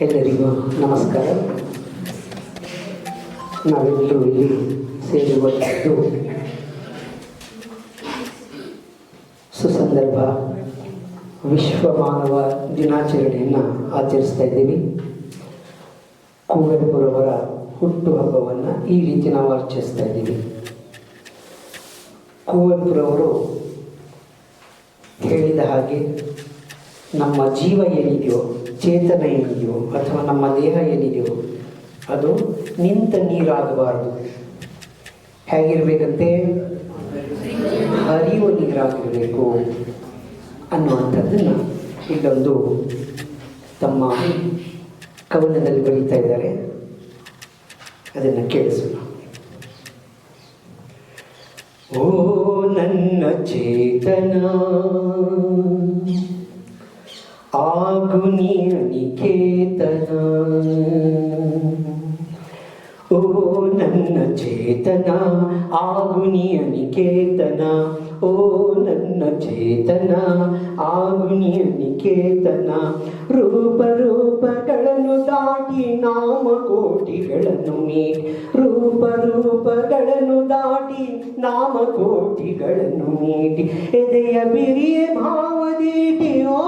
ಎಲ್ಲರಿಗೂ ನಮಸ್ಕಾರ. ನಾವೆಲ್ಲರೂ ಇಲ್ಲಿ ಸೇರಿರುವುದು ಸುಸಂದರ್ಭ ವಿಶ್ವ ಮಾನವ ದಿನಾಚರಣೆಯನ್ನು ಆಚರಿಸ್ತಾ ಇದ್ದೀವಿ. ಕುವೆಂಪುರವರ ಹುಟ್ಟುಹಬ್ಬವನ್ನು ಈ ರೀತಿ ನಾವು ಆಚರಿಸ್ತಾ ಇದ್ದೀವಿ. ಕುವೆಂಪುರವರು ಹೇಳಿದ ಹಾಗೆ ನಮ್ಮ ಜೀವ ಏನಿದೆಯೋ, ಚೇತನ ಏನಿದೆಯೋ ಅಥವಾ ನಮ್ಮ ದೇಹ ಏನಿದೆಯೋ ಅದು ನಿಂತ ನೀರಾಗಬಾರದು. ಹೇಗಿರಬೇಕಂತೆ? ಹರಿಯುವ ನೀರಾಗಿರಬೇಕು ಅನ್ನುವಂಥದ್ದನ್ನು ಇಲ್ಲೊಂದು ತಮ್ಮ ಕವನದಲ್ಲಿ ಬರೀತಾ ಇದ್ದಾರೆ. ಅದನ್ನು ಕೇಳಿಸೋಣ. ಓ ನನ್ನ ಚೇತನ ಆಗು ನೀ ನಿಕೇತನ, ಓ ನನ್ನ ಚೇತನ ಆಗು ನೀ ನಿಕೇತನ, ಓ ನನ್ನ ಚೇತನ ಆಗು ನೀ ನಿಕೇತನ. ರೂಪ ರೂಪಗಳನ್ನು ದಾಟಿ ನಾಮಕೋಟಿಗಳನ್ನು ಮೀರಿ, ರೂಪ ರೂಪಗಳನ್ನು ದಾಟಿ ನಾಮಕೋಟಿಗಳನ್ನು ಮೀಟಿ, ಎದೆಯ ಬಿರಿಯ ಭಾವದೀಟಿ ಓ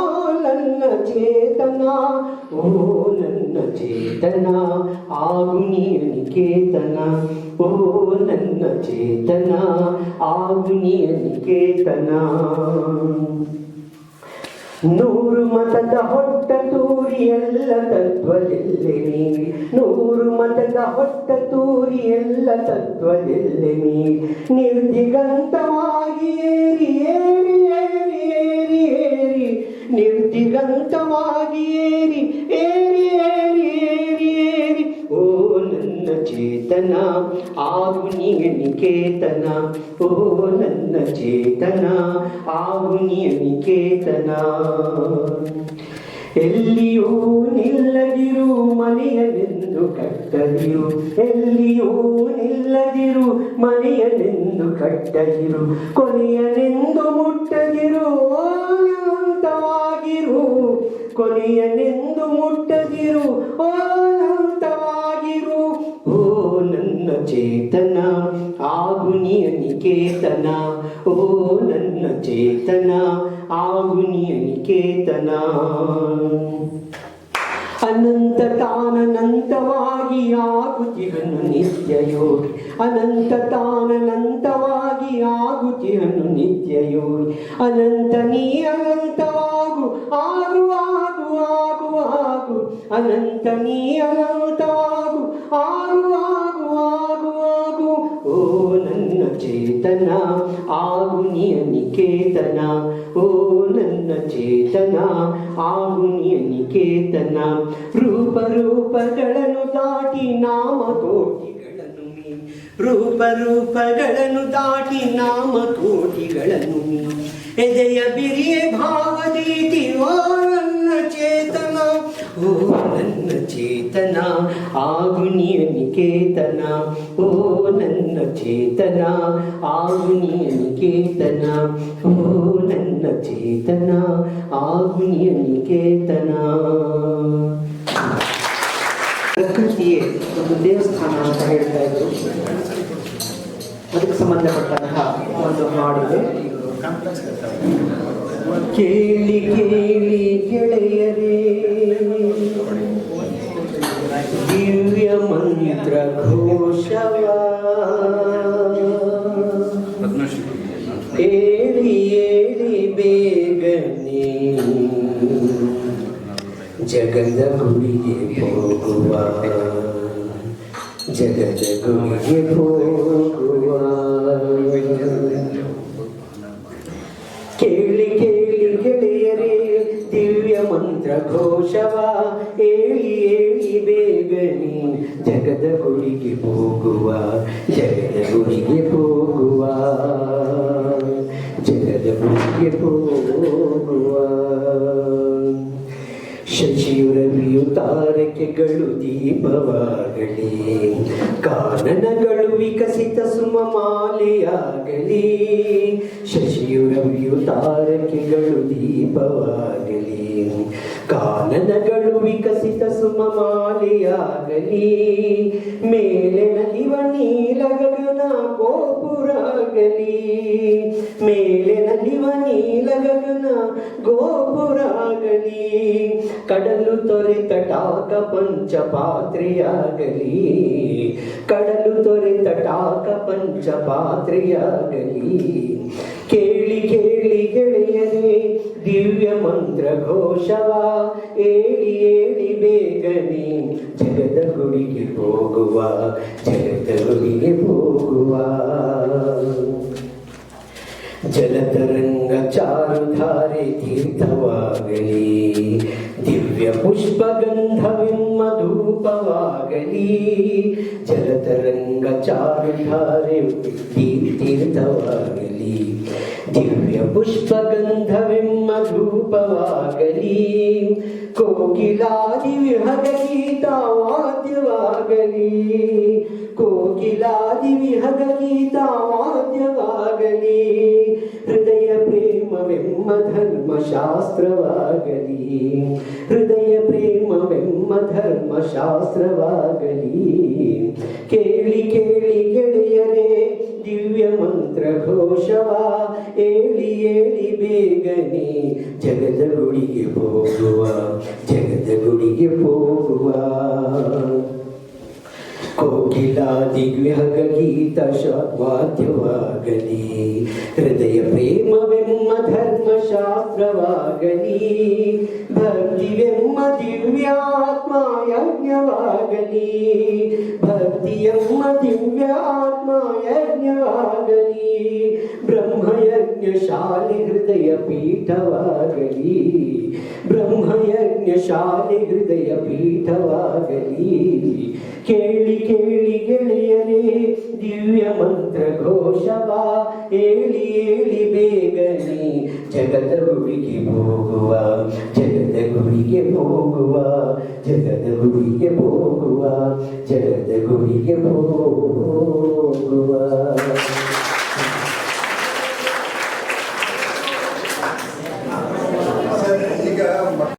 ನನ್ನ ಚೇತನ, ಓ ನನ್ನ ಚೇತನ ಆಗು ನೀ ನಿಕೇತನ, ಓ ನನ್ನ ಚೇತನ ಆಗು ನೀ ನಿಕೇತನ. ನೂರು ಮತದ ಹೊಟ್ಟ ತೂರಿ ಎಲ್ಲ ತತ್ವದೆಲ್ಲೆ ಮೀರಿ, ನೂರು ಮತದ ಹೊಟ್ಟ ತೂರಿ ಎಲ್ಲ ತತ್ವದೆಲ್ಲೆ ಮೀರಿ, ನಿರ್ದಿಗಂತವಾಗಿ ಏರಿ ಏರಿ ಏರಿ ಏರಿ ಏರಿ, ನಿರ್ದಿಗಂತವಾಗಿ ಏರಿ ಏರಿ ಏರಿ ಏರಿ ಏರಿ, ಓ ನನ್ನ ಚೇತನ ಆಗು ನೀ ನಿಕೇತನ, ಓ ನನ್ನ ಚೇತನ ಆಗು ನೀ ನಿಕೇತನ. ಎಲ್ಲಿಯೂ ನಿಲ್ಲದಿರು ಮನೆಯನೆಂದು ಕಟ್ಟದಿರು, ಎಲ್ಲಿಯೂ ನಿಲ್ಲದಿರು ಮನೆಯನೆಂದು ಕಟ್ಟದಿರು, ಕೊನೆಯನೆಂದು ಮುಟ್ಟದಿರು ಅನಂತವಾಗಿರು, ಕೊನೆಯನೆಂದು ಮುಟ್ಟದಿರು ಅನಂತವಾಗಿರು, ಓ ನನ್ನ ಚೇತನ ಆಗು ನೀ ನಿಕೇತನ, ಓ ನನ್ನ ಚೇತನ ಆಗು ನೀ ನಿಕೇತನ. ಅನಂತ ತಾನಂತವಾಗಿ ಆಗುತ್ತಿಹನು ನಿತ್ಯ ಯೋಗಿ, ಅನಂತ ತಾನಂತವಾಗಿ ಆಗುತ್ತಿಹನು ನಿತ್ಯ ಯೋಗಿ, ಅನಂತ ನೀ ಅನಂತವಾಗು ಆಗು ಆಗು ಆಗು ಆಗು, ಅನಂತ ನೀ ಅನಂತವಾಗು ಆಗು ಆಗು ಆಗು ಆಗು, ಓ ನನ್ನ ಚೇತನ ಆಗು ನೀ ನಿಕೇತನ, ಓ ನನ್ನ ಚೇತನ ಆಗು ನೀ ನಿಕೇತನ. ರೂಪ ರೂಪಗಳನ್ನು ದಾಟಿ ನಾಮಕೋಟಿಗಳನ್ನು ಮೀರಿ, ರೂಪ ರೂಪಗಳನ್ನು ದಾಟಿ ನಾಮಕೋಟಿಗಳನ್ನು ಮೀರಿ, ಎದೆಯ ಬಿರಿಯ ಭಾವದೀತಿ ಓ ನನ್ನ ಚೇತನ, ಓ ನನ್ನ ಚೇತನ ಆಗು ನೀ ನಿಕೇತನ, ಓ ನನ್ನ ಚೇತನ ಆಗು ನೀ ನಿಕೇತನ, ಓ ನನ್ನ ಚೇತನ ಆಗು ನೀ ನಿಕೇತನ. ಪ್ರಕೃತಿಯೇ ಒಂದು ದೇವಸ್ಥಾನ ಅಂತ ಹೇಳ್ತಾ ಇದ್ರು. ಅದಕ್ಕೆ ಸಂಬಂಧಪಟ್ಟಂತಹ ಒಂದು ಹಾಡಿದೆ. ಕೇಳಿ ಕೇಳಿ ಗೆಳೆಯರೇ ದಿವ್ಯ ಮಂತ್ರ ಘೋಷವ, ಏಳಿ ಏಳಿ ಬೇಗನೆ ಜಗದ ಗುಡಿಗೆ ಹೋಗುವ, ಜಗದ ಗುಡಿಗೆ ಹೋಗುವ. ಕೇಳಿ ಕೇಳಿ ಗೆಳೆಯರೇ ದಿವ್ಯ ಮಂತ್ರ ಘೋಷವ, ಏಳಿ ಏಳಿ ಬೇಗನೆ ಜಗದ ಗುಡಿಗೆ ಹೋಗುವ, ಜಗದ ಗುಡಿಗೆ ಹೋಗುವ, ಜಗದ ಗುಡಿಗೆ ಹೋಗುವ. ಶಶಿಯುರವಿಯು ತಾರಕೆಗಳು ದೀಪವಾಗಲಿ, ಕಾನನಗಳು ವಿಕಸಿತ ಸುಮಮಾಲೆಯಾಗಲಿ. ಶಶಿಯುರವಿಯು ತಾರಕೆಗಳು ದೀಪವಾಗಲಿ, ಕಾನನಗಳು ವಿಕಸಿತ ಸುಮಮಾಲೆಯಾಗಲಿ. ಮೇಲೆ ನಲಿವ ನೀಲ ಗಗನ ಗೋಪುರಾಗಲಿ, ಮೇಲೆ ನಲಿವ ನೀಲ ಗಗನ ಗೋಪುರಾಗಲಿ. ಕಡಲು ತೊರೆತ ಟಾಕ ಪಂಚಪಾತ್ರೆಯಾಗಲಿ, ಕಡಲು ತೊರೆತ ಟಾಕ ಪಂಚಪಾತ್ರೆಯಾಗಲಿ. ಕೇಳಿ ಕೇಳಿ ಗೆಳೆಯರೇ ದಿವ್ಯ ಮಂತ್ರ ಘೋಷವ, ಏಳಿ ಏಳಿ ಬೇಗನೆ ಜಗದ ಗುಡಿಗೆ ಹೋಗುವ, ಜಗದ ಗುಡಿಗೆ ಹೋಗುವ. ಜಲತರಂಗ ಚಾರುಧಾರೆ ತೀರ್ಥವಾಗಲಿ, ದಿವ್ಯ ಪುಷ್ಪಗಂಧವೆಮ್ಮ ಧೂಪವಾಗಲಿ. ಜಲತರಂಗ ಚಾರುಧಾರೆ ತೀರ್ಥವಾಗಲಿ, ದಿವ್ಯ ಪುಷ್ಪಗಂಧವೆಮ್ಮ ಧೂಪವಾಗಲಿ. ಕೋಕಿಲಾದಿ ವಿಹಗ ಗೀತ ವಾದ್ಯವಾಗಲಿ, ಕೋಕಿಲಾದಿ ವಿಹಗ ಗೀತ ವಾದ್ಯವಾಗಲಿ. ಹೃದಯ ಪ್ರೇಮವೆಮ್ಮ ಧರ್ಮಶಾಸ್ತ್ರವಾಗಲಿ, ಹೃದಯ ಪ್ರೇಮವೆಮ್ಮ ಧರ್ಮಶಾಸ್ತ್ರವಾಗಲಿ. ಕೇಳಿ ಕೇಳಿ ಗೆಳೆಯರೇ ದಿವ್ಯ ಮಂತ್ರ ಘೋಷವ, ಏಳಿ ಏಳಿ ಬೇಗನೆ ಜಗದ ಗುಡಿಗೆ ಹೋಗುವ, ಜಗದ ಗುಡಿಗೆ ಹೋಗುವ. ಕೋಕಿಲಾದಿ ವಿಹಗ ಗೀತ ವಾದ್ಯವಾಗಲಿ, ಹೃದಯ ಪ್ರೇಮವೆಮ್ಮ ಧರ್ಮಶಾಸ್ತ್ರವಾಗಲಿ. ಭಕ್ತಿವೆಮ್ಮ ದಿವ್ಯಾತ್ಮ ಯಜ್ಞವಾಗಲಿ, ಭಕ್ತಿಯಮ್ಮ ದಿವ್ಯಾತ್ಮ ಯಜ್ಞವಾಗಲಿ. ಬ್ರಹ್ಮಯಜ್ಞ ಶಾಲೆ ಹೃದಯ ಪೀಠವಾಗಲಿ, ಬ್ರಹ್ಮಯಜ್ಞ ಶಾಲೆ ಹೃದಯ ಪೀಠವಾಗಲಿ. ಕೇಳಿ ಕೇಳಿ ಗೆಳೆಯರೇ ದಿವ್ಯ ಮಂತ್ರ ಘೋಷವ, ಏಳಿ ಏಳಿ ಬೇಗನೆ ಜಗದ ಗುಡಿಗೆ ಹೋಗುವ, ಜಗದ ಗುಡಿಗೆ ಹೋಗುವ, ಜಗದ ಗುಡಿಗೆ ಹೋಗುವ, ಜಗದ ಗುಡಿಗೆ ಹೋಗುವ.